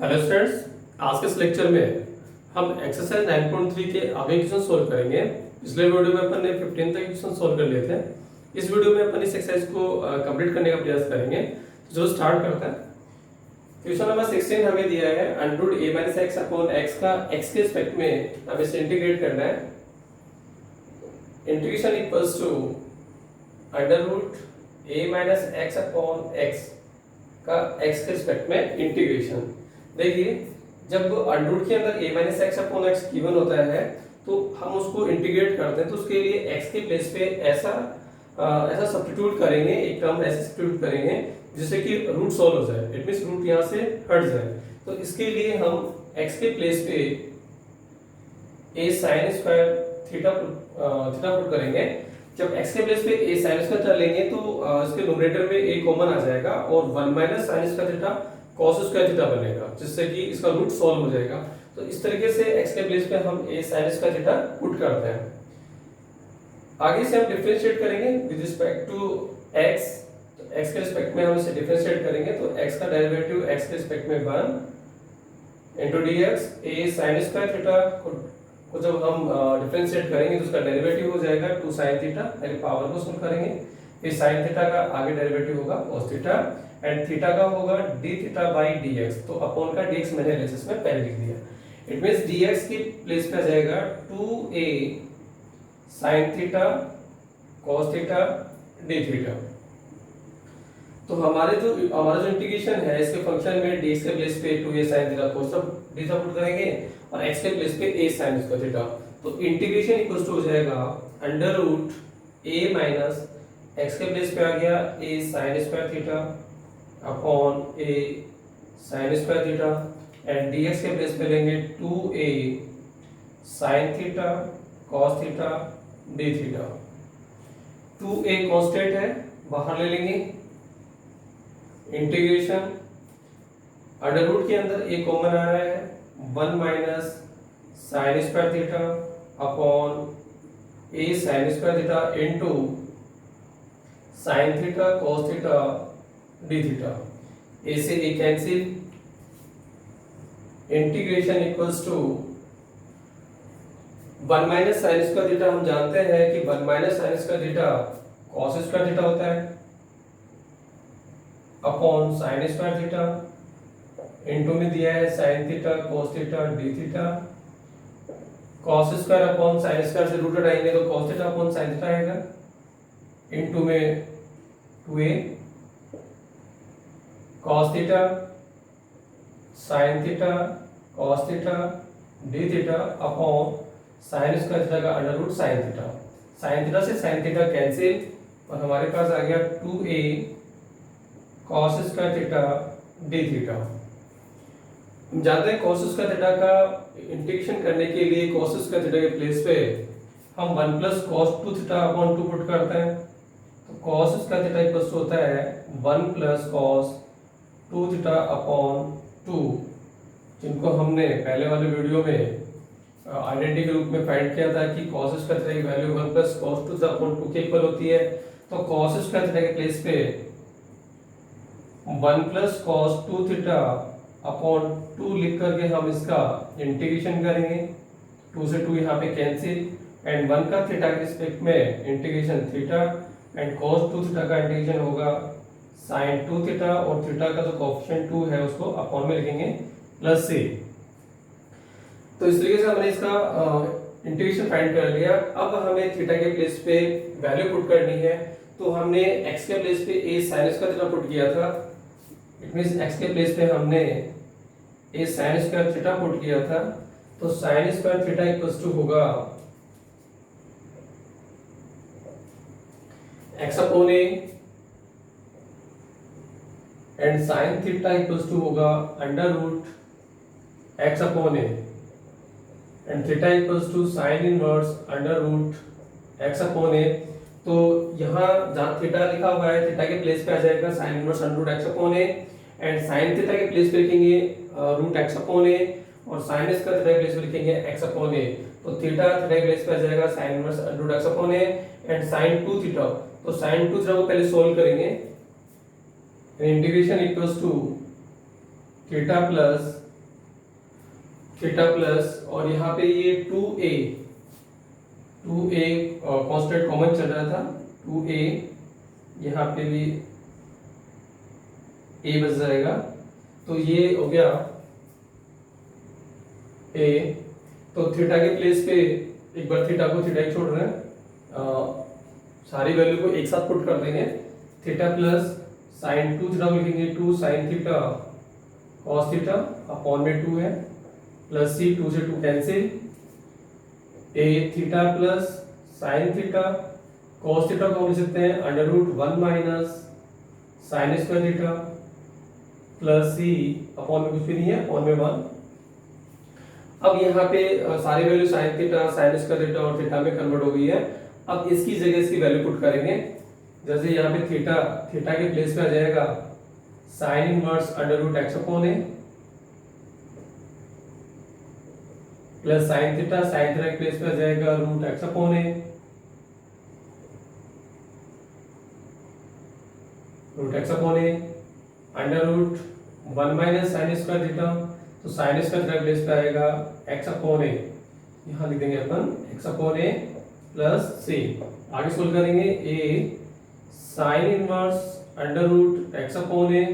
Hello students, आज के इस लेक्चर में हम एक्सरसाइज 9.3 के आगे क्वेश्चन सोल्व करेंगे। पिछले वीडियो में अपन ने 15 तक क्वेश्चन सोल्व कर लिए थे। इस वीडियो में अपन इस एक्सरसाइज को कंप्लीट करने का प्रयास करेंगे। तो जो स्टार्ट करता है, क्वेश्चन नंबर 16 हमें दिया है under root a minus x upon x का x के रिस्पेक्ट में हमें इसे इंटीग्रेट करना है। Integration equals to under root a minus x upon x का x के रिस्पेक्ट में इंटीग्रेशन। देखिए, जब अंडर रूट के अंदर a minus x upon x given होता है तो हम उसको इंटीग्रेट करते हैं, तो उसके लिए x के प्लेस पे ऐसा सब्स्टिट्यूट करेंगे, एक टर्म ऐसे सब्स्टिट्यूट करेंगे जिससे कि रूट सॉल्व हो जाए। इट मींस रूट यहाँ से हट जाए। तो इसके लिए हम x के प्लेस पे a sin square theta put करेंगे। जब x के प्लेस पे a sin स्क्वायर थीटा लेंगे तो इसके न्यूमरेटर में a कॉमन आ जाएगा और 1 minus sin square theta cos square theta बनेगा, जिससे कि इसका रूट सॉल्व हो जाएगा। तो इस तरीके से x के प्लेस पे हम a sin square theta put करते हैं। आगे से हम डिफरेंशिएट करेंगे विद रिस्पेक्ट टू x। तो x के रिस्पेक्ट में हम इसे डिफरेंशिएट करेंगे तो x का डेरिवेटिव x के रिस्पेक्ट में 1 into dx a sin square theta को जब हम डिफरेंशिएट करेंगे तो उसका डेरिवेटिव हो जाएगा 2 sin थीटा। पहले पावर को सोल्व करेंगे, फिर sin थीटा का आगे डेरिवेटिव होगा cos थीटा एंड थीटा का होगा d थीटा बाई dx। तो अपॉन का dx मैंने एनालिसिस में पहले लिख दिया। इट मींस dx की प्लेस पे आ जाएगा 2a sin theta cos theta d theta. तो हमारा जो इंटीग्रेशन है इसके फंक्शन में dx के प्लेस पे 2a sin theta cos d theta put करेंगे और x के प्लेस पे a sin स्क्वायर थीटा। तो इंटीग्रेशन इक्वल्स टू हो जाएगा under root a minus x के प्लेस पे आ गया a sin square theta upon a sin square theta and dx के प्लेस पे लेंगे 2a sin theta cos theta d theta. 2a constant है, बाहर ले लेंगे। इंटीग्रेशन अंडर रूट के अंदर a कॉमन आ रहा है 1 minus sin square theta upon a sin square theta into sin theta cos theta d theta. a से a cancel. Integration equals to 1 minus sin square theta हम जानते हैं कि 1 minus sin square theta cos square theta होता है upon sin square theta into में दिया है sin theta cos theta d theta. cos square upon sin square से रूट हटाएंगे तो cos theta upon sin theta आएगा इनटू में 2a cos theta sin theta cos theta d theta upon sin square theta का under root sin theta. sin theta से sin theta cancel और हमारे पास आ गया 2a cos square theta d theta. हम जानते हैं cos स्क्वायर थीटा का इंटीग्रेशन करने के लिए cos स्क्वायर थीटा के प्लेस पे हम 1 plus cos 2 theta upon 2 put करते हैं। तो cos स्क्वायर थीटा इक्वल्स होता है 1 प्लस cos 2 थीटा अपॉन 2, जिनको हमने पहले वाले वीडियो में आइडेंटिटी के रूप में फाइंड किया था कि cos स्क्वायर थीटा की value 1 plus cos 2 theta upon 2 के इक्वल होती है। तो cos स्क्वायर थीटा के प्लेस पे 1 प्लस cos 2 थीटा अपॉन 2 लिख करके हम इसका इंटीग्रेशन करेंगे। 2 से 2 यहाँ पे कैंसिल एंड 1 का थीटा के रिस्पेक्ट में integration theta and cos 2 theta का इंटीग्रेशन होगा sin 2 थीटा और थीटा का जो कोएफिशिएंट 2 है उसको अपॉन में लिखेंगे प्लस c। तो इस तरीके से हमने इसका इंटीग्रेशन फाइंड कर लिया। अब हमें थीटा के प्लेस पे वैल्यू पुट करनी है। तो हमने x के प्लेस पे a sin square theta put किया था। इट मींस x के प्लेस पे हमने a sin square theta put किया था। तो sin square theta equals to होगा x upon a and sin theta equals to होगा under root x upon a and theta equals to sin inverse under root x upon a। तो यहाँ जहाँ theta लिखा हुआ है थीटा के place पे आ जाएगा sin inverse under root x upon a and sin theta के प्लेस पे लिखेंगे रूट x अपॉन a और sin स्क्वायर थीटा के प्लेस पे लिखेंगे x अपॉन a। तो थीटा के प्लेस पे आ जाएगा sin inverse under root x upon a and sin 2 theta. तो sin 2 थीटा को पहले सोल्व करेंगे। Integration equals to theta plus theta plus, और यहाँ पे ये 2a कांस्टेंट कॉमन चल रहा था, 2a यहाँ पे भी a बच जाएगा, तो ये हो गया a। तो थीटा के प्लेस पे एक बार थीटा को थीटा ही छोड़ रहे हैं, सारी वैल्यू को एक साथ पुट कर देंगे। थीटा प्लस साइन 2 थीटा लिखेंगे, 2 sine theta cos theta upon में 2 है, प्लस c, 2 से 2 cancel, a theta plus sine theta cos theta को हम लिख सकते हैं under root 1 minus sine square theta plus c upon में कुछ भी नहीं है, अपॉन में 1। अब यहाँ पे सारी value sine theta sine square theta और थीटा में कन्वर्ट हो गई है। अब इसकी जगह इसकी वैल्यू पुट करेंगे। जैसे यहाँ पे थीटा के प्लेस पे आ जाएगा sine inverse under root x upon a, plus sine theta के प्लेस पे आ जाएगा root x upon a, under root 1 minus sine square theta, तो साइन स्क्वायर थीटा प्लेस पे आएगा एक्स अपॉन ए, यहाँ लिख देंगे अपन x upon a plus c. आगे सोल्व करेंगे, a sine inverse under root x upon a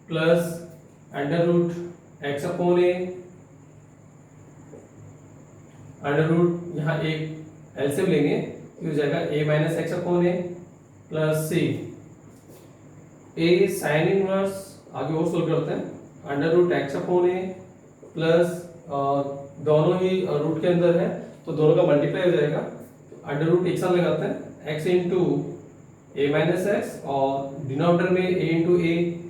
plus under root x upon a, under root यहाँ एक एलसीएम लेंगे तो हो जाएगा ए minus x upon a plus C. A sine inverse आगे और सोल्व करते हैं, under root x upon a plus दोनों ही रूट के अंदर है तो दोनों का मल्टीप्लाई हो जाएगा, अंडर रूट एक साथ लगाते हैं, x into a minus x और डिनोमिनेटर में ए इंटू ए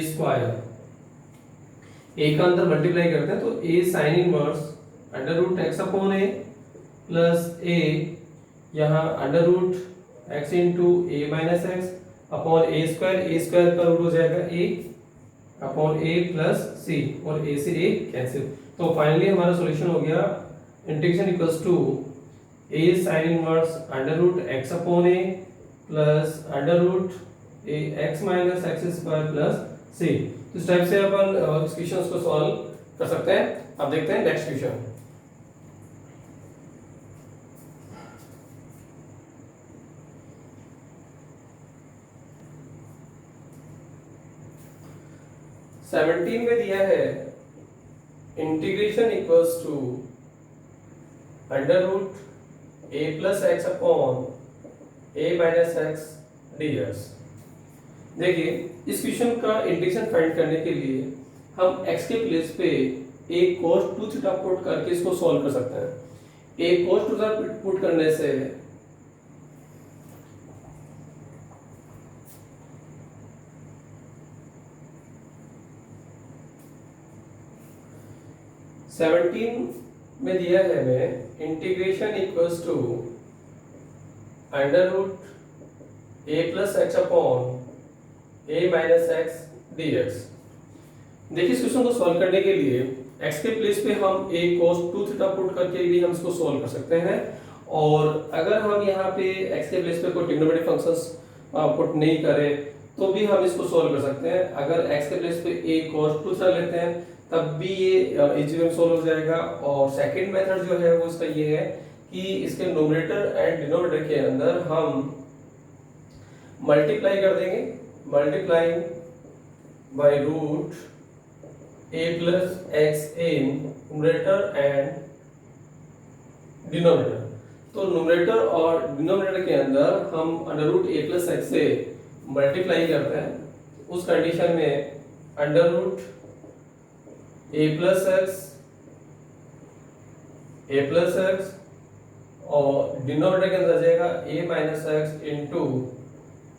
स्क्वायर, ए का अंदर मल्टीप्लाई करते हैं तो a sine inverse under root x upon a plus a, यहाँ under root x into a minus x upon a square का रूट हो जाएगा ए अपॉन ए प्लस सी, और ए से ए कैंसिल। तो फाइनली हमारा सॉल्यूशन हो गया integration equals to a sine inverse under root x upon a plus under root a x minus x square plus c. तो इस टाइप से अपन इस क्वेश्चन को सॉल्व कर सकते हैं। अब देखते हैं नेक्स्ट क्वेश्चन। सेवनटीन में दिया है integration equals to under root a plus x upon a minus x dx. देखिए इस क्वेश्चन का इंटीग्रेशन फाइंड करने के लिए हम x के प्लेस पे a cos 2 थीटा पुट करके इसको सॉल्व कर सकते हैं। a cos 2 थीटा पुट करने से सेवनटीन में दिया है हमें integration equals to under root a plus x upon a minus x dx. देखिए इस क्वेश्चन को सॉल्व करने के लिए x के प्लेस पे हम a cos 2 थीटा पुट करके भी हम इसको सॉल्व कर सकते हैं, और अगर हम यहाँ पे x के प्लेस पे कोई ट्रिग्नोमेट्रिक फंक्शंस पुट नहीं करें तो भी हम इसको सॉल्व कर सकते हैं। अगर x के प्लेस पे a cos 2 थीटा लेते हैं तब भी ये इजीली सॉल्व हो जाएगा। और सेकंड मेथड जो है वो इसका ये है कि इसके नोमिनेटर एंड डिनोमिनेटर के अंदर हम मल्टीप्लाई कर देंगे, multiplying by root a plus x in numerator and denominator. तो न्यूमरेटर और डिनोमिनेटर के अंदर हम under root a plus x से मल्टीप्लाई करते हैं। उस कंडीशन में under root a plus x और डिनोमिनेटर के अंदर आ जाएगा a minus x into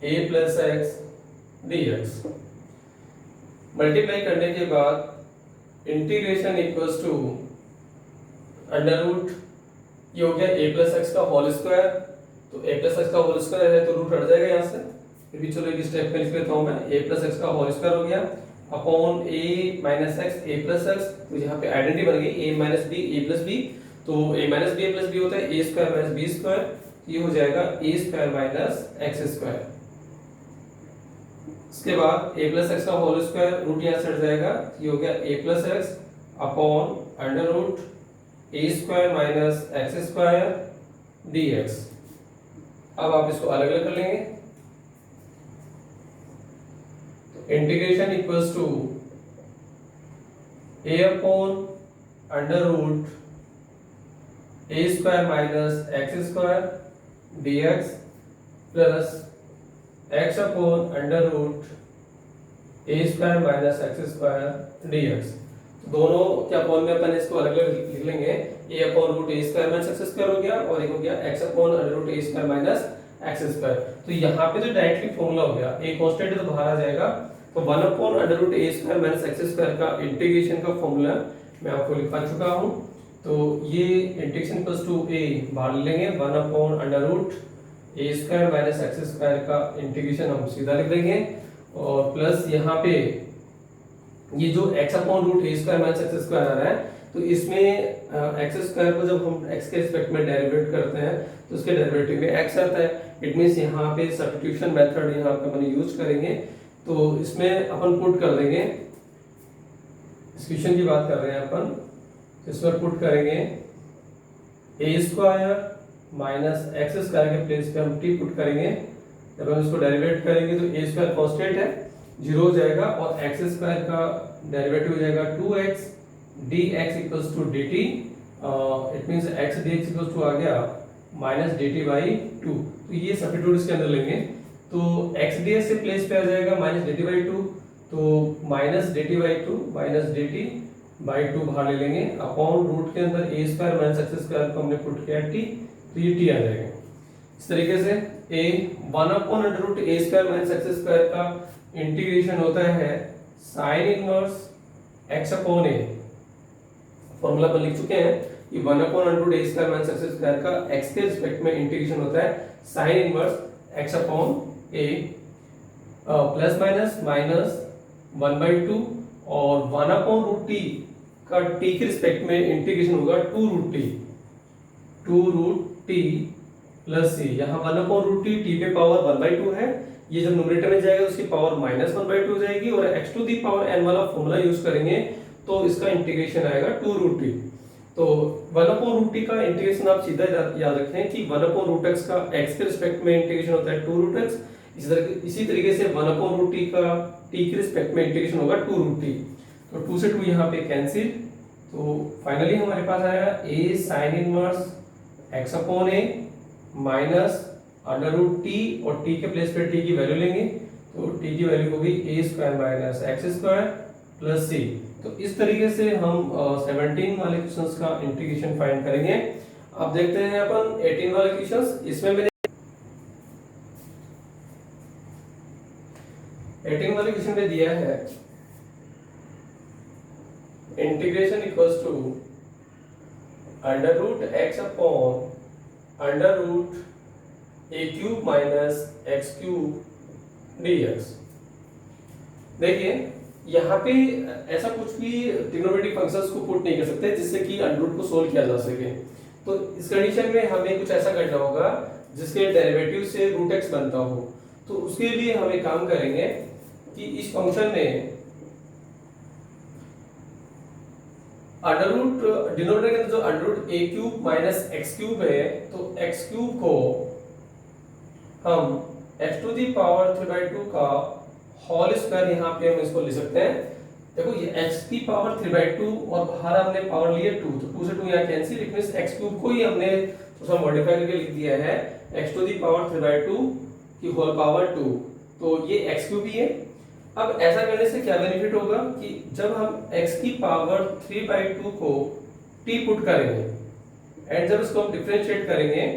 a plus x dx. Multiply करने के बाद integration equals to under root, ये हो गया a प्लस एक्स का होल स्क्वायर, तो a प्लस एक्स का होल स्क्वायर है तो रूट हट जाएगा यहाँ से, फिर भी चलो एक स्टेप में लिख लेता हूँ मैं, a प्लस एक्स का होल स्क्वायर हो गया upon a minus x a plus x, तो यहाँ पे आइडेंटिटी बन गई a minus b a plus b, तो a minus b plus b होता है a square minus b square, ये हो जाएगा a square minus x square. इसके बाद a प्लस एक्स का होल स्क्वायर रूट यहाँ से हट जाएगा, ये हो गया a plus x upon under root a square minus x square d x. अब आप इसको अलग अलग कर लेंगे, तो integration equals to a upon under root a square minus x square d x plus x upon under root a square minus x square d x. दोनों के अपॉन में अपन इसको अलग अलग लिख लेंगे, ए upon root a square minus x square हो गया और एक हो गया x upon under root a square minus x square. तो यहाँ पे तो डायरेक्टली फॉर्मूला हो गया, ए कांस्टेंट है तो बाहर आ जाएगा, तो 1 upon under root a square minus x square का इंटीग्रेशन का फॉर्मूला मैं आपको लिखा चुका हूँ। तो ये इंटीग्रेशन प्लस टू ए बाहर ले लेंगे, 1 upon under root a square minus x square का इंटीग्रेशन हम सीधा लिख देंगे और प्लस यहाँ पे ये जो x upon root a square minus x square आ रहा है, तो इसमें एक्स स्क्वायर को जब हम x के रिस्पेक्ट में डेरिवेट करते हैं तो उसके डेरिवेटिव में x आता है। इट मींस यहाँ पे सब्स्टिट्यूशन मेथड यहाँ पे अपन यूज करेंगे, तो इसमें अपन पुट कर देंगे, इस क्वेश्चन की बात कर रहे हैं अपन, इसमें पुट करेंगे ए स्क्वायर माइनस एक्स स्क्वायर के प्लेस पे हम t पुट करेंगे। जब हम इसको डेरिवेट करेंगे तो ए स्क्वायर कांस्टेंट है, 0 हो जाएगा और एक्स स्क्वायर का डेरिवेटिव हो जाएगा 2x dx equals to dt। It means x dx equals to आ गया माइनस dt बाई 2। तो ये सब्स्टिट्यूट इसके अंदर लेंगे, तो x dx से प्लेस पे आ जाएगा माइनस dt बाई 2, तो minus dt by 2 minus dt by 2 बाहर ले लेंगे, अपॉन रूट के अंदर ए स्क्वायर माइनस एक्स स्क्वायर को हमने पुट किया t, तो ये t आ जाएगा। इस तरीके से a 1 upon under root a square minus x square का इंटीग्रेशन होता है sine inverse x upon a, formula पर लिख चुके हैं कि 1 upon under root a square minus x square का x के रिस्पेक्ट में इंटीग्रेशन होता है sine inverse x upon a plus minus minus 1/2 और 1 अपॉन रूट t का t के रिस्पेक्ट में इंटीग्रेशन होगा 2 रूट t प्लस c। यहाँ 1 अपॉन रूट t पे पावर 1/2 है, ये जब न्यूमरेटर में जाएगा तो उसकी पावर माइनस 1/2 हो जाएगी और x to the power n वाला फॉर्मूला यूज करेंगे तो इसका इंटीग्रेशन आएगा 2 रूट t। तो 1 अपॉन रूट t का इंटीग्रेशन आप सीधा याद रखें कि 1 अपॉन रूट x का x के रिस्पेक्ट में इंटीग्रेशन होता है 2 रूट x, इसी तरीके से 1 अपॉन रूट t का t के रिस्पेक्ट में इंटीग्रेशन होगा 2 रूट t। तो 2 से 2 यहाँ पे कैंसिल, तो फाइनली हमारे पास आया a sine inverse x upon a minus under root t और t के प्लेस पे t की वैल्यू लेंगे, तो t की वैल्यू होगी a square minus x square plus c। तो इस तरीके से हम 17 वाले क्वेश्चंस का इंटीग्रेशन फाइंड करेंगे। अब देखते हैं अपन 18 वाले क्वेश्चंस। इसमें मैंने 18 वाले क्वेश्चन में दिया है integration equals to under root x upon under root a cube minus x cube dx। देखिए यहाँ पे ऐसा कुछ भी ट्रिग्नोमेट्रिक फंक्शंस को पुट नहीं कर सकते जिससे कि अंडर रूट को सोल्व किया जा सके। तो इस कंडीशन में हमें कुछ ऐसा करना होगा जिसके डेरिवेटिव से रूट x बनता हो। तो उसके लिए हम एक काम करेंगे कि इस फंक्शन में अंडर रूट डिनोमिनेटर के अंदर जो under root a cube minus x cube है, तो x क्यूब को हम x टू दी पावर 3/2 का होल स्क्वायर यहाँ पे हम इसको लिख सकते हैं। देखो ये x की पावर 3/2 और बाहर हमने पावर लिए 2, तो 2 से 2 यहाँ cancel, it means x cube को ही हमने थोड़ा मॉडिफाई करके लिख दिया है x टू दी पावर 3/2 की होल पावर 2, तो ये x क्यूब ही है। अब ऐसा करने से क्या बेनिफिट होगा कि जब हम x की पावर 3/2 को t पुट करेंगे एंड जब इसको हम डिफरेंशिएट करेंगे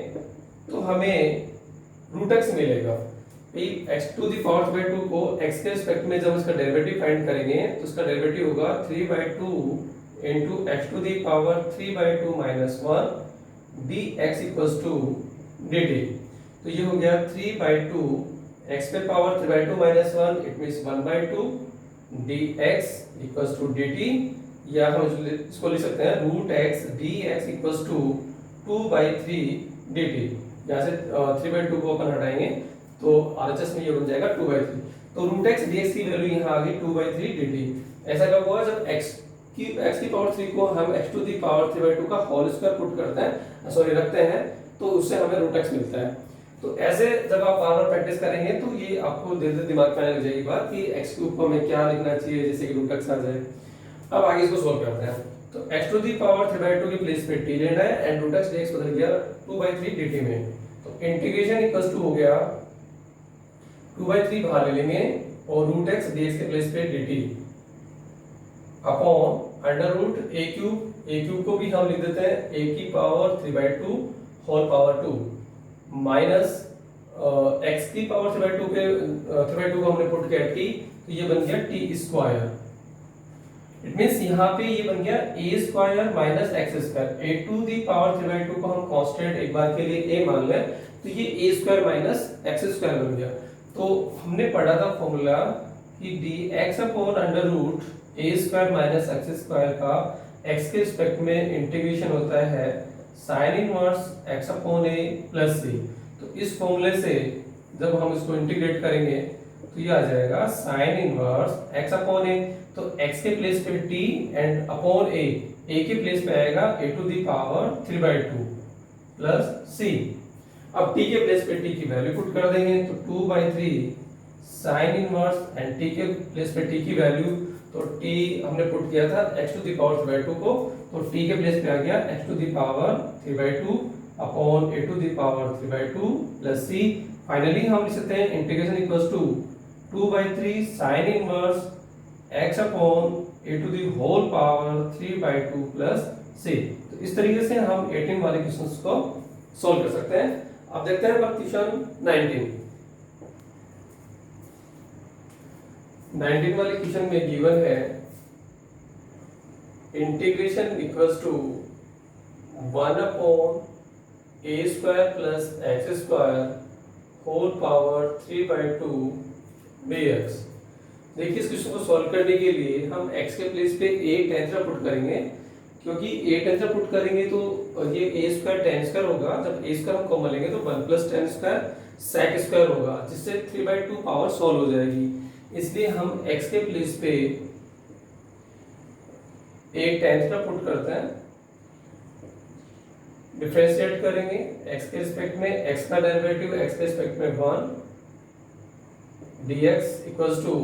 तो हमें रूट x मिलेगा। x टू दी पावर 3/2 को x के रिस्पेक्ट में जब इसका डेरिवेटिव फाइंड करेंगे तो इसका डेरिवेटिव होगा 3/2 into x to the power 3/2 minus 1 dx equals to dt। तो ये हो गया 3/2 x पे power 3/2 minus 1, it means 1/2 dx equals to dt, या हम इसको लिख सकते हैं root x dx equals to 2/3 dt। यहाँ से 3/2 को अपन हटाएंगे तो RHS में ये बन जाएगा 2/3। तो रूट x dx की वैल्यू यहाँ आ गई 2/3 dt। ऐसा कब होगा जब x कि x की पावर 3 को हम x टू दी पावर 3/2 का होल स्क्वायर पुट करते हैं, सॉरी रखते हैं, तो उससे हमें रूट x मिलता है। तो ऐसे जब आप बार बार प्रैक्टिस करेंगे तो ये आपको धीरे धीरे दिमाग में आने लग जाएगी बात कि x क्यूब को हमें क्या लिखना चाहिए, जैसे कि रूट x आ जाए। अब आगे इसको सोल्व करते हैं। तो x टू दी पावर 3/2 की प्लेस पे t लेना है एंड रूट x dx बदल गया 2/3 dt में। तो इंटीग्रेशन इक्वल्स टू हो गया 2/3 बाहर ले लेंगे और रूट x dx के प्लेस पे dt upon under root a cube को भी हम लिख देते हैं a की power 3/2 whole power 2 minus x की पावर 3/2 पे 3/2 को हमने पुट किया t, तो ये बन गया t स्क्वायर। इट मींस यहाँ पे ये बन गया a square minus x square. a to the power 3/2 को हम कांस्टेंट एक बार के लिए a मान लें, तो ये a square minus x square बन गया। तो हमने पढ़ा था फॉर्मूला कि dx upon under root a square minus x square का x के रिस्पेक्ट में इंटीग्रेशन होता है sin inverse x upon a plus c। तो इस फॉर्मूले से जब हम इसको इंटीग्रेट करेंगे तो ये आ जाएगा sin inverse x upon a। तो x के प्लेस पे t एंड अपॉन a के प्लेस पे आएगा a to the power 3/2 plus c। अब t के प्लेस पे t की वैल्यू पुट कर देंगे, तो 2/3 sin इनवर्स एंड t के प्लेस पे t की वैल्यू, तो t हमने पुट किया था x टू दी पावर 3/2 को, तो t के प्लेस पे आ गया x to the power 3/2 upon a to the power 3/2 plus c। Finally हम लिख सकते हैं integration equals to 2/3 sin inverse x upon a to the whole power 3/2 plus c। तो इस तरीके से हम 18 वाले क्वेश्चंस को सॉल्व कर सकते हैं। अब देखते हैं क्वेश्चन 19 वाले क्वेश्चन में गिवन है integration equals to 1 upon a square plus x square whole power 3/2 dx। देखिए इस क्वेश्चन को सॉल्व करने के लिए हम x के प्लेस पे a टेंसर पुट करेंगे, क्योंकि a टेंसर पुट करेंगे तो ये a स्क्वायर tan स्क्वायर होगा। जब a स्क्वायर हम कॉमन लेंगे तो 1 plus tan square sec square होगा, जिससे 3/2 पावर सॉल्व हो जाएगी। इसलिए हम x के प्लेस पे a टेंसर पुट करते हैं, डिफरेंशिएट करेंगे x के रिस्पेक्ट में, x का डेरिवेटिव x के रिस्पेक्ट में 1 dx equals to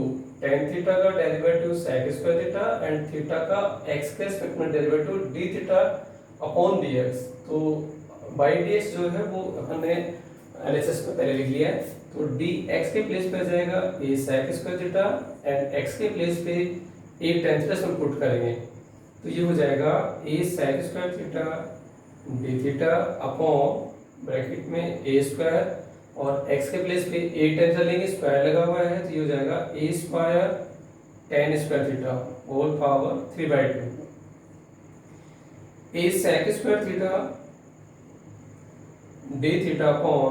tan theta का derivative sec square theta and theta का x के रिस्पेक्ट में derivative d theta upon dx। तो by dx जो है वो हमने एलएचएस में पहले लिख लिया है, तो dx के प्लेस पे आ जाएगा a sec square theta and x के प्लेस पे a tan थीटा हम पुट करेंगे, तो ये हो जाएगा a sec square theta d theta upon bracket में a स्क्वायर और x के प्लेस पे a टेंसर लेंगे, स्क्वायर लगा हुआ है, तो ये हो जाएगा a square tan square theta whole power 3/2 a sec square theta d theta upon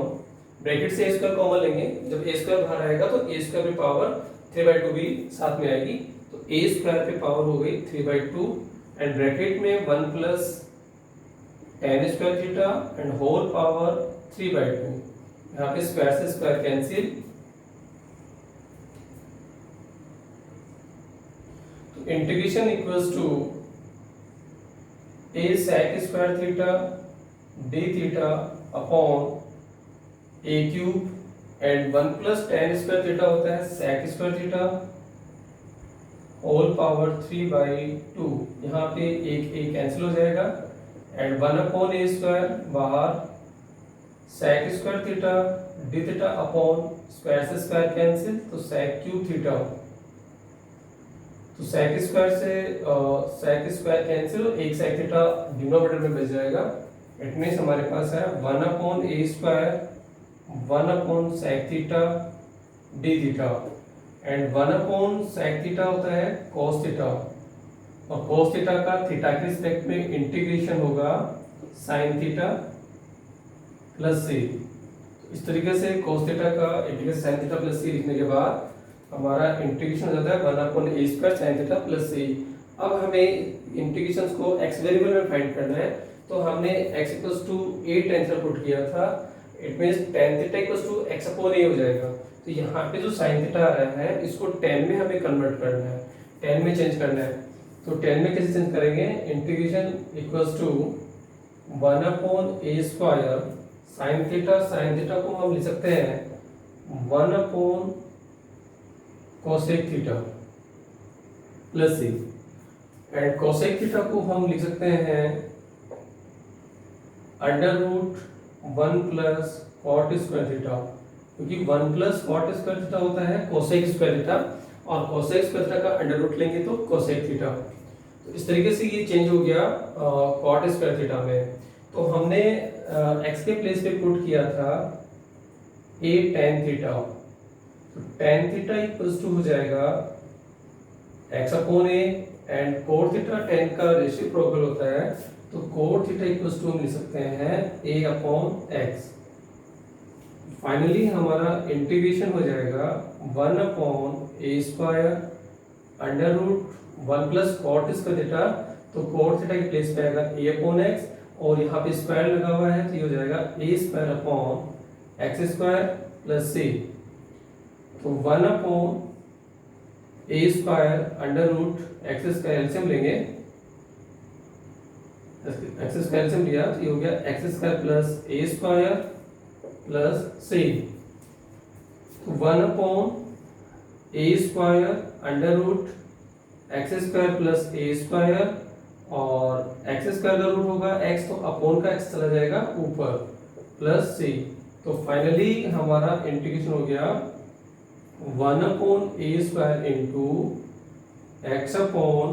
bracket से a स्क्वायर कॉमन लेंगे, जब a स्क्वायर बाहर आएगा तो a स्क्वायर पे पावर 3/2 भी साथ में आएगी, तो a स्क्वायर पे पावर हो गई 3/2 एंड ब्रैकेट में 1 plus tan square theta and whole power 3/2। यहाँ पे स्क्वायर से स्क्वायर कैंसिल, तो integration equals to a sec square theta d theta upon a cube and 1 plus tan square theta होता है sec square theta whole power 3/2। यहाँ पे एक a cancel हो जाएगा एंड 1 अपॉन a स्क्वायर बाहर sec square theta d theta upon square से square cancel, तो sec क्यूब थीटा, तो sec स्क्वायर से sec स्क्वायर कैंसिल, एक sec थीटा डिनोमिनेटर में बच जाएगा। इट मींस हमारे पास है 1 upon a square 1 upon sec theta d theta and 1 upon sec theta होता है cos थीटा, और cos थीटा का थीटा के रिस्पेक्ट में इंटीग्रेशन होगा sin थीटा प्लस c। इस तरीके से cos थीटा का integration sin theta plus c लिखने के बाद हमारा इंटीग्रेशन हो जाता है 1 upon a square sin theta plus c। अब हमें इंटीग्रेशंस को x वेरिएबल में फाइंड करना है, तो हमने x equals to a tensor put किया था, it means tan theta equals to x upon a हो जाएगा। तो यहाँ पे जो sin थीटा आ रहा है इसको tan में हमें कन्वर्ट करना है, tan में चेंज करना है, तो 10 में कैसे चेंज करेंगे, integration equals to 1 upon a square sine theta को हम लिख सकते हैं 1 upon cosec theta plus c, and cosec theta को हम लिख सकते हैं under root 1 plus cot square theta, क्योंकि 1 प्लस कॉट स्क्वायर थीटा होता है कोसेक स्क्वायर थीटा, और कोसेक स्क्वायर थीटा का अंडर रूट लेंगे तो कोसेक थीटा। तो इस तरीके से ये चेंज हो गया कॉट स्क्वायर थीटा में। तो हमने x के प्लेस पे पुट किया था a tan थीटा, तो tan थीटा इक्वल्स टू हो जाएगा x upon a, and cot theta tan का रेसिप्रोकल होता है, तो कोट थीटा इक्वल्स टू हम लिख सकते हैं a अपॉन x। फाइनली हमारा इंटीग्रेशन हो जाएगा 1 upon a square under root 1 plus cot square theta, तो कॉट थीटा के प्लेस पे आएगा a अपॉन x, और यहाँ पे स्क्वायर लगा हुआ है तो ये हो जाएगा a square upon x square plus c. तो 1 upon a square under root x square LCM लेंगे, एक्स स्क्वायर एलसीएम लिया तो ये हो गया x square plus a square plus c. तो 1 upon a square under root x square plus a square, और x square का रूट होगा x, तो अपॉन का x चला जाएगा ऊपर प्लस सी। तो फाइनली हमारा इंटीग्रेशन हो गया 1 upon a square into x upon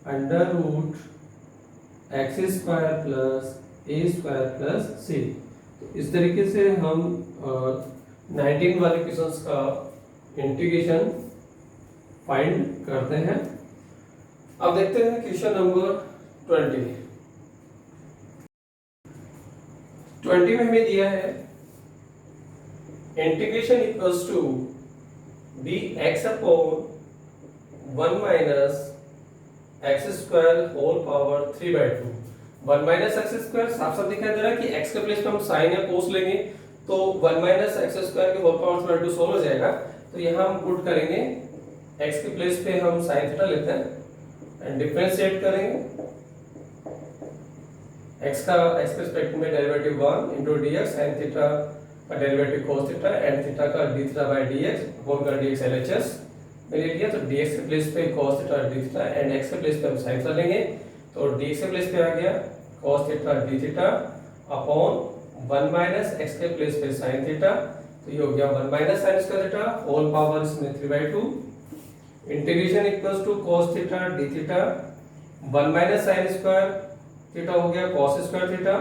under root x square plus a square plus c. तो इस तरीके से हम 19 वाले क्वेश्चंस का इंटीग्रेशन फाइंड करते हैं। अब देखते हैं क्वेश्चन नंबर 20 में हमें दिया है integration equals to d x upon 1 minus x square whole power 3/2। 1 minus x square साफ साफ दिखाई दे रहा है कि x के प्लेस पे हम साइन या कोस लेंगे तो 1 माइनस एक्स स्क्वायर के होल पावर 3/2 सोल्व हो जाएगा। तो यहाँ हम पुट करेंगे x के प्लेस पे हम साइन थीटा लेते हैं एंड डिफरेंशिएट करेंगे। x का x के रिस्पेक्ट में derivative 1 into dx sin theta का derivative cos theta and theta का d theta by dx whole का dx LHS में ले लिया। तो dx के प्लेस पे cos theta d theta and x के प्लेस पे हम sin थीटा लेंगे, तो dx के प्लेस पे आ गया cos theta d theta upon 1 minus x के प्लेस पे sin थीटा, तो ये हो गया 1 minus sin square theta whole power इसमें 3/2 integration equals to cos theta d theta 1 minus sin square theta हो गया cos square theta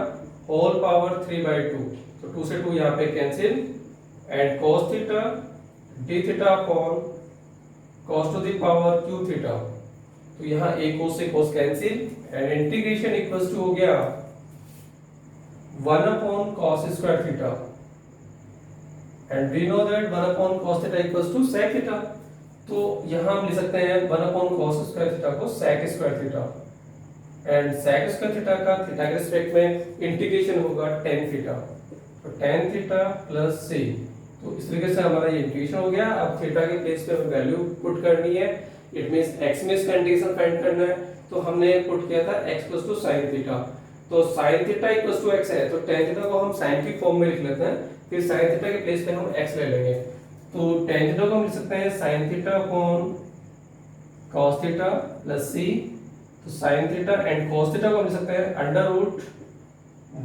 whole power 3/2, तो 2 से 2 यहाँ पे cancel and cos theta d theta upon cos to the power q theta, तो यहाँ a cos से cos cancel and integration equals to हो गया 1 upon cos square theta and we know that 1 upon cos theta equals to sec theta, तो यहाँ हम लिख सकते हैं 1 अपॉन cos स्क्वायर थीटा को sec square theta and sec square theta का थीटा के रिस्पेक्ट में इंटीग्रेशन होगा tan थीटा, तो tan थीटा प्लस c। तो इस तरीके से हमारा ये इंटीग्रेशन हो गया। अब थीटा के प्लेस पे हमें वैल्यू पुट करनी है, इट मींस x में इसका इंटीग्रेशन फाइंड करना है, तो हमने पुट किया था x sin थीटा, तो sin theta equals to x है, तो tan थीटा को हम sin की फॉर्म में लिख लेते हैं, फिर sin थीटा के प्लेस पे हम x ले लेंगे, तो tan थीटा को हम लिख सकते हैं sin theta upon cos theta plus c, तो sin theta and cos theta को हम लिख सकते हैं under root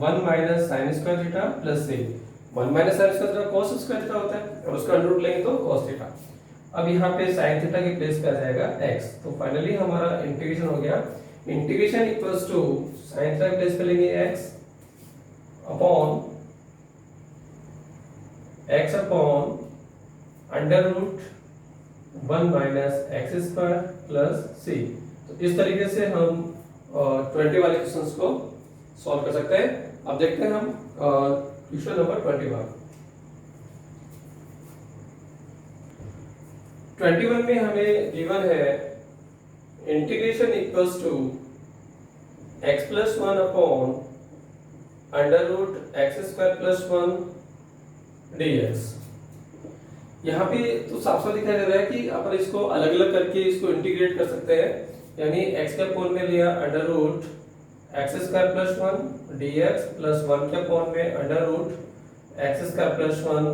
1 minus sin square theta plus c। 1 minus sin square theta cos square theta होता है और उसका अंडर रूट लेंगे तो cos थीटा। अब यहाँ पे sin थीटा के प्लेस पे आ जाएगा x, तो फाइनली हमारा इंटीग्रेशन हो गया, integration equals to sin theta के प्लेस पे लेंगे x upon under root 1 minus x square plus c। तो इस तरीके से हम 20 वाले क्वेश्चंस को सॉल्व कर सकते हैं। अब देखते हैं हम क्वेश्चन नंबर 21 में हमें गिवन है integration equals to x plus 1 upon under root x square plus 1 dx। यहाँ पे तो साफ साफ दिखाई दे रहा है कि अपन इसको अलग अलग करके इसको इंटीग्रेट कर सकते हैं, यानी x के अपॉन में लिया under root x square plus 1 dx plus 1 के अपॉन में under root x square plus 1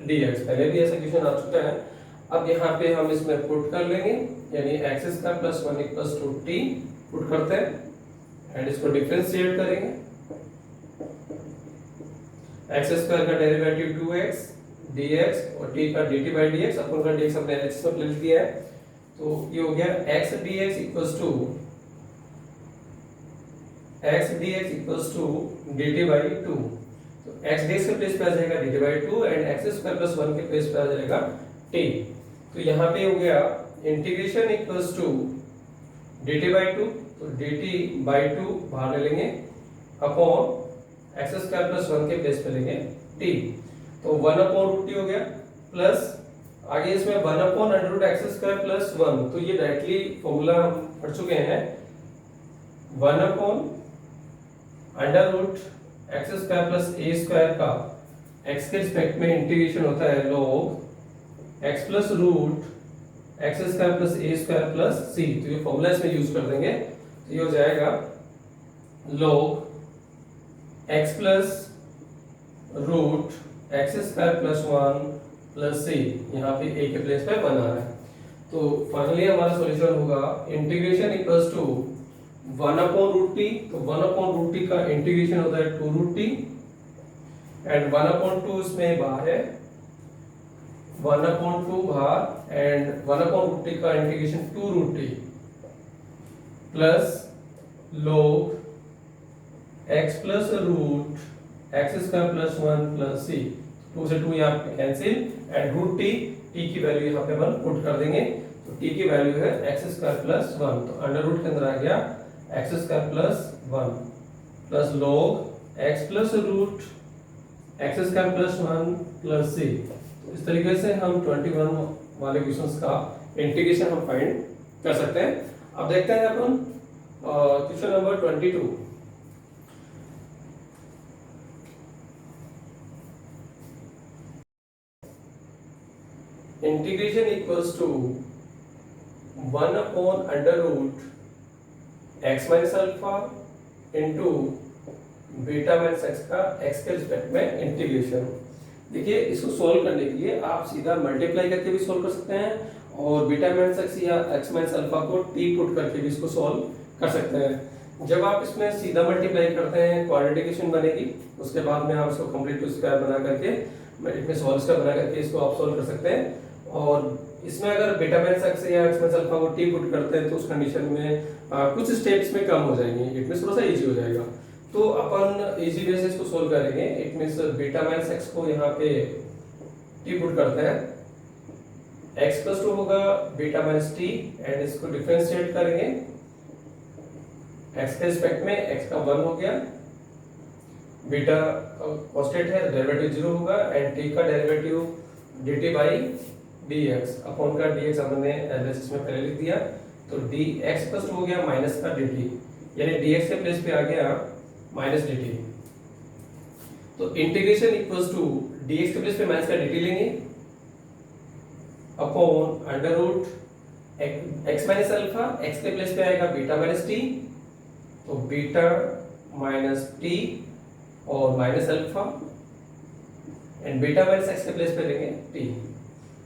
dx। पहले भी ऐसा क्वेश्चन आ चुका है। अब यहाँ पे हम इसमें पुट कर लेंगे, यानी x square plus 1 equals to t put करते हैं एंड इसको डिफरेंशिएट करेंगे। एक्स स्क्वायर का डेरिवेटिव 2x dx और t का dt बाई dx, अपन का dx अपने एलएचएस में लिख दिया है, तो ये हो गया x dx equals to dt by 2। तो x dx के प्लेस पे आ जाएगा dt by 2 and x square plus 1 के प्लेस पे आ जाएगा t। तो यहाँ पे हो गया integration equals to dt by 2, तो dt बाई 2 बाहर ले लेंगे अपॉन एक्स स्क्वायर प्लस 1 के प्लेस पे लेंगे t, तो 1 अपॉन रूट टी हो गया प्लस आगे इसमें 1 upon under root x square plus 1, तो ये डायरेक्टली फॉर्मूला हम पढ़ चुके हैं। 1 upon under root x square plus a square का एक्स के रिस्पेक्ट में इंटीग्रेशन होता है log x plus root x square plus a square plus c, तो ये फॉर्मूला इसमें यूज कर देंगे, तो ये हो जाएगा log x plus root x square plus 1 plus c, यहाँ पे a के प्लेस पे 1 आ रहा है। तो फाइनली हमारा सॉल्यूशन होगा integration equals to 1 upon root t, तो 1 अपॉन रूट टी का इंटीग्रेशन होता है 2 रूट टी एंड 1 अपॉन 2 इसमें बाहर है, 1 अपॉन 2 बाहर एंड 1 अपॉन रूट टी का integration 2 root t plus log x plus root x square plus 1 plus c, 2 से 2 यहाँ पे cancel and root t, t की वैल्यू यहाँ पे अपन पुट कर देंगे, तो टी की वैल्यू है एक्स स्क्वायर प्लस 1, तो अंडर रूट के अंदर आ गया x square plus 1 plus log x plus root x square plus 1 plus c. तो इस तरीके से हम 21 वाले क्वेश्चंस का इंटीग्रेशन हम फाइंड कर सकते हैं। अब देखते हैं अपन question number 22। Integration equals to 1 upon under root x minus alpha into beta minus x का एक्स के रिस्पेक्ट में इंटीग्रेशन। देखिए इसको सोल्व करने के लिए आप सीधा मल्टीप्लाई करके भी सोल्व कर सकते हैं और बीटा माइनस एक्स या एक्स माइनस अल्फा को टी पुट करके भी इसको सोल्व कर सकते हैं। जब आप इसमें सीधा मल्टीप्लाई करते हैं क्वाड्रेटिक इक्वेशन बनेगी, उसके बाद में आप इसको कंप्लीट टू स्क्वायर बना करके इसमें सोल्व स्क्वायर बना करके इसको आप सोल्व कर सकते हैं। और इसमें अगर बीटा माइनस एक्स या एक्स माइनस अल्फा को टी पुट करते हैं तो उस कंडीशन में कुछ स्टेप्स में कम हो जाएंगे, इट मींस थोड़ा सा इजी हो जाएगा। तो अपन इजी वे से इसको सोल्व करेंगे। It means beta minus x को यहाँ पे टी पुट करते हैं, एक्स प्लस 2 होगा बीटा माइनस टी एंड इसको डिफरेंशिएट करेंगे, एक्स के रिस्पेक्ट में एक्स का 1 हो गया, बीटा कांस्टेंट है डेरिवेटिव 0 होगा एंड टी का derivative dt by dx, upon का dx हमने एलएचएस में पहले लिख दिया, तो dx प्लस 2 हो गया माइनस का dt, यानी dx के प्लेस पे आ गया माइनस dt। तो इंटीग्रेशन इक्वल्स टू dx के प्लेस पे माइनस का dt लेंगे upon under root x minus alpha, x के प्लेस पे आएगा बीटा माइनस t, तो बीटा माइनस t और minus alpha and beta minus x के प्लेस पे लेंगे t।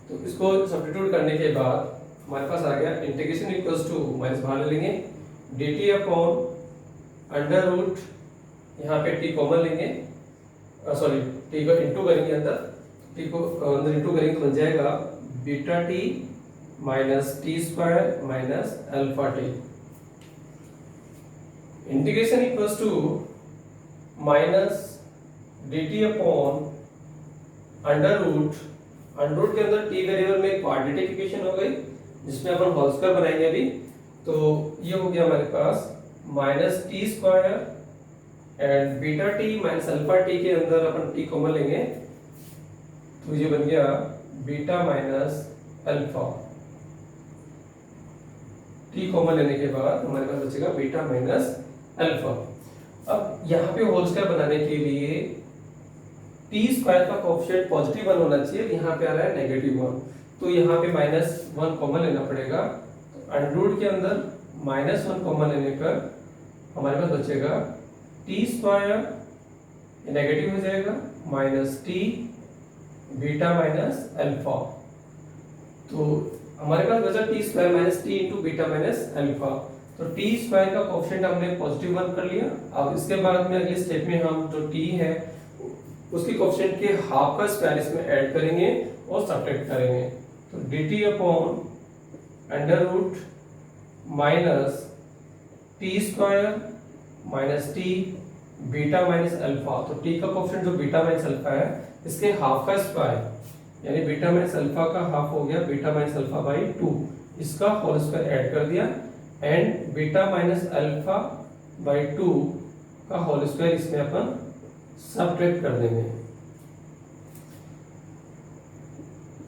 तो इसको सब्स्टिट्यूट करने के बाद हमारे पास आ गया इंटीग्रेशन इक्वल्स टू माइनस बाहर ले लेंगे dt अपॉन अंडर रूट, यहाँ पे t कॉमन लेंगे, सॉरी t को इनटू करेंगे, अंदर t को अंदर इनटू करेंगे तो बन जाएगा beta t minus t square minus alpha t। Integration equals to minus dt upon under root के अंदर t वेरिएबल में क्वाड्रेटिक इक्वेशन हो गई जिसमें अपन होल स्क्वायर बनाएंगे अभी, तो ये हो गया हमारे पास minus t square and beta t minus alpha t के अंदर अपन t कॉमन लेंगे, तो ये बन गया beta minus alpha. t common लेने के बाद हमारे पास बचेगा बीटा माइनस अल्फा। अब यहाँ पे होल स्क्वायर बनाने के लिए टी स्क्वायर का कोएफिशिएंट पॉजिटिव 1 होना चाहिए, यहाँ पे आ रहा है नेगेटिव 1, तो यहाँ पे -1 कॉमन लेना पड़ेगा, तो अंडर रूट के अंदर -1 कॉमन लेने पर हमारे पास बचेगा टी स्क्वायर, नेगेटिव हो जाएगा, minus t beta minus alpha. तो हमारे पास बचा T square minus T into beta minus alpha. तो टी स्क्वायर का कोएफिशिएंट हमने पॉजिटिव 1 कर लिया। अब इसके बाद में अगले स्टेप में हम जो टी है उसके कोएफिशिएंट के हाफ का स्क्वायर इसमें ऐड करेंगे और सब्ट्रैक्ट करेंगे। तो dt upon under root minus t square minus t beta minus alpha. तो टी का कोएफिशिएंट जो बीटा माइनस अल्फा है इसके हाफ का स्क्वायर, यानी बीटा माइनस अल्फा का हाफ हो गया बीटा माइनस अल्फा बाई 2, इसका होल स्क्वायर ऐड कर दिया and beta minus alpha by 2 का होल स्क्वायर इसमें अपन सब्ट्रैक्ट कर देंगे।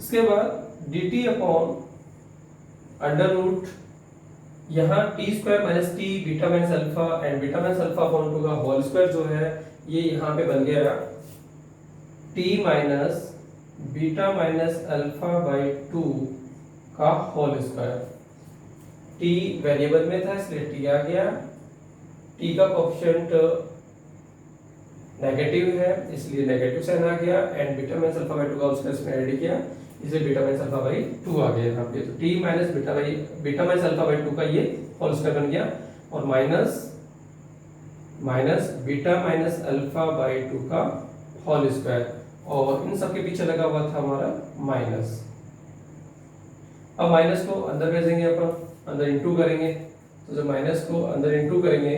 इसके बाद dt अपॉन अंडर रूट यहाँ T square minus t beta minus alpha and beta minus alpha upon 2 का होल स्क्वायर जो है ये यहाँ पे बन गया T minus beta minus alpha by 2 का होल स्क्वायर। टी वेरिएबल में था इसलिए टी आ गया, टी का कोएफिशिएंट नेगेटिव है इसलिए नेगेटिव साइन आ गया and beta minus alpha by 2 का उसका इसमें ऐड किया इसलिए बीटा माइनस अल्फा बाई 2 आ गया यहाँ पे। तो T minus beta minus alpha by 2 का ये होल स्क्वायर बन गया और minus beta minus alpha by 2 का होल स्क्वायर और इन सब के पीछे लगा हुआ था हमारा माइनस। अब माइनस को अंदर भेजेंगे अपन, अंदर इंटू करेंगे। तो जब माइनस को अंदर इंटू करेंगे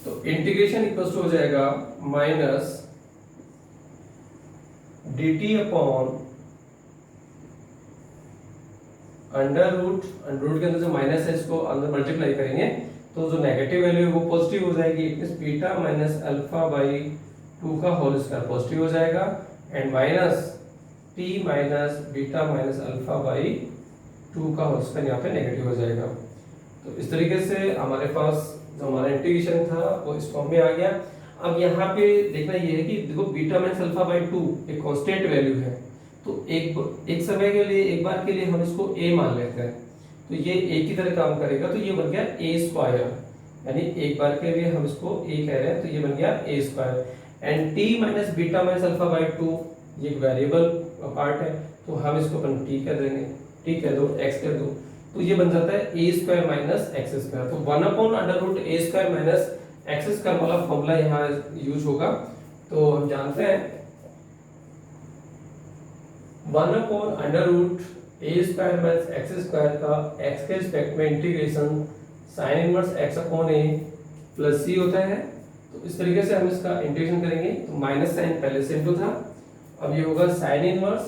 तो इंटीग्रेशन इक्वल टू हो जाएगा minus dt upon under root के अंदर जो माइनस है इसको अंदर मल्टीप्लाई करेंगे तो जो नेगेटिव वैल्यू है वो पॉजिटिव हो जाएगी, इस बीटा माइनस अल्फा बाई 2 का होल स्क्वायर पॉजिटिव हो जाएगा and minus T minus beta minus alpha by 2 का होल स्क्वायर यहाँ पे नेगेटिव हो जाएगा। तो इस तरीके से हमारे पास जो हमारा इंटीग्रेशन था वो इस फॉर्म में आ गया। अब यहाँ पे देखना ये है कि देखो बीटा माइनस अल्फा बाई 2 एक कांस्टेंट वैल्यू है, तो एक समय के लिए एक बार के लिए हम इसको a मान लेते हैं तो ये a की तरह काम करेगा, तो ये बन गया a स्क्वायर, यानी एक बार के लिए हम इसको a कह रहे हैं तो ये बन गया a square and t minus beta minus alpha by 2 ये एक वेरिएबल पार्ट है तो हम इसको अपन t कह देंगे, t कह दो, x कह दो, तो ये बन जाता है a square minus x square. तो 1 upon under root a square minus x square वाला फॉर्मूला यहाँ यूज होगा। तो हम जानते हैं 1 upon under root a square minus x square का x के रिस्पेक्ट में integration sine inverse x upon a plus c होता है। तो इस तरीके से हम इसका इंटीग्रेशन करेंगे तो माइनस साइन पहले से इनटू था, अब ये होगा sign inverse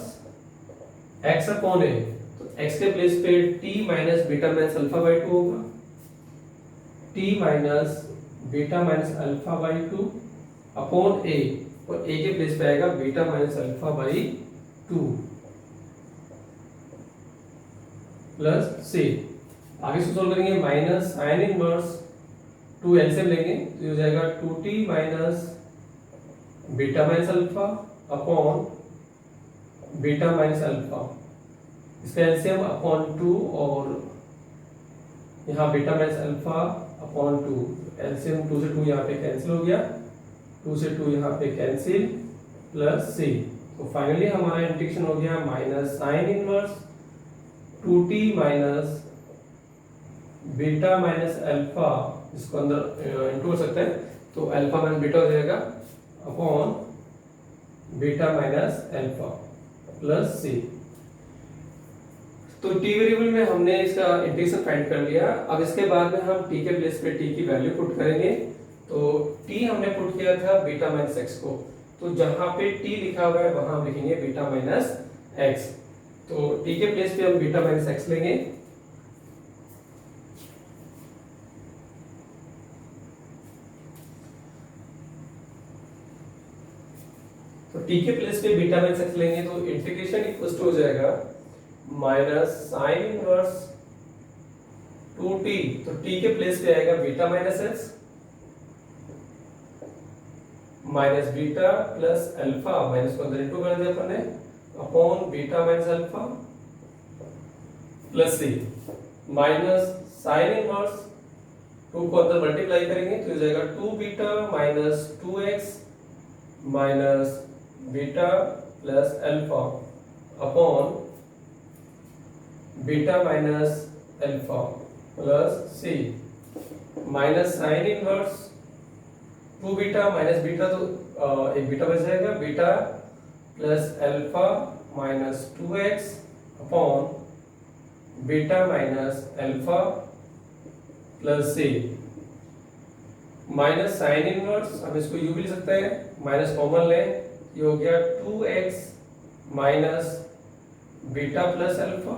x upon a, तो x के प्लेस पे t minus beta minus alpha by 2 होगा, t minus beta minus alpha by 2 upon a और a के प्लेस पे आएगा beta minus alpha by 2 plus c। आगे से सोल्व करेंगे माइनस साइन इनवर्स 2 एलसीएम लेंगे तो ये हो जाएगा 2t minus beta minus alpha upon beta minus alpha, इसका एलसीएम अपॉन 2 और यहाँ beta minus alpha upon 2, LCM 2 से 2 यहाँ पे कैंसिल हो गया, 2 से 2 यहाँ पे कैंसिल प्लस c। तो फाइनली हमारा इंटीग्रेशन हो गया minus sine inverse 2t minus beta minus alpha, इसको अंदर इंटू कर सकते हैं तो अल्फा माइनस बीटा हो जाएगा upon beta minus alpha plus c। तो t वेरिएबल में हमने इसका इंटीग्रेशन फाइंड कर लिया। अब इसके बाद में हम t के प्लेस पे t की वैल्यू पुट करेंगे। तो t हमने पुट किया था बीटा माइनस x को, तो जहां पे t लिखा हुआ है वहां हम लिखेंगे बीटा माइनस x। तो t के प्लेस पे हम बीटा माइनस x लेंगे, तो t के प्लेस पे बीटा माइनस x लेंगे तो इंटीग्रेशन इक्वल टू हो जाएगा माइनस साइन इनवर्स 2t, तो t के प्लेस पे आएगा beta minus x minus beta plus alpha, minus को अंदर इंटू कर दिया अपन ने upon beta minus alpha plus c minus sine inverse 2 को अंदर मल्टीप्लाई करेंगे तो हो जाएगा 2 beta minus 2x minus beta plus alpha upon beta minus alpha plus c minus sine inverse 2 beta minus beta तो एक बीटा बच जाएगा beta plus alpha minus 2x upon beta minus alpha plus c minus sine inverse हम इसको you भी लिख सकते हैं माइनस कॉमन लें ये हो गया 2x minus beta plus alpha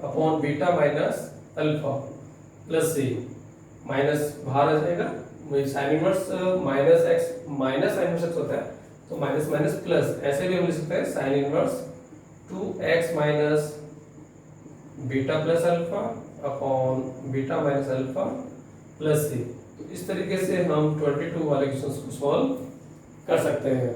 upon beta minus alpha plus c minus बाहर आ जाएगा sine inverse minus x minus sine inverse होता है तो माइनस माइनस प्लस ऐसे भी हम लिख सकते हैं sine inverse 2x minus beta plus alpha upon beta minus alpha plus c. इस तरीके से हम 22 वाले क्वेश्चंस को सॉल्व कर सकते हैं।